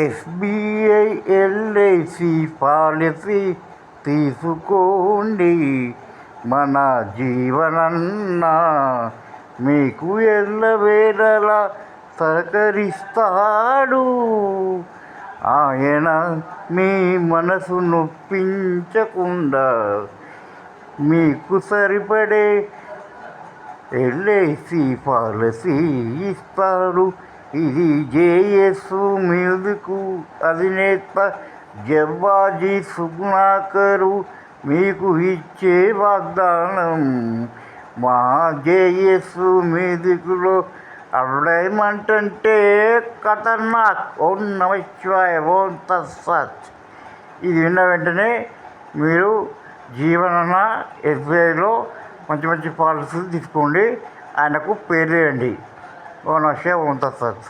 SBI LIC policy తీసుకోండి, మన జీవనన్న మీకు ఎల్లవేళలా సహకరిస్తాడు. ఆయన మీ మనసు నొప్పించకుండా మీకు సరిపడే ఎల్ఐసి పాలసీ ఇస్తాడు. ఇది జేఎస్ మ్యూజిక్ అధినేత జవ్వాజీ సుగ్నాకరు మీకు ఇచ్చే వాగ్దానం. మా జేఎస్ మ్యూజిక్లో అడ్వర్టైజ్మెంట్ అంటే ఖతర్నాక్. ఓం నమ శివాయ, ఓం తత్సత్. ఇది విన్న వెంటనే మీరు జీవనన్న ఎస్బీఐలో మంచి మంచి పాలసీలు తీసుకోండి, ఆయనకు పేరు వేయండి. ఓం నమ శివాయ, ఓం తత్సత్.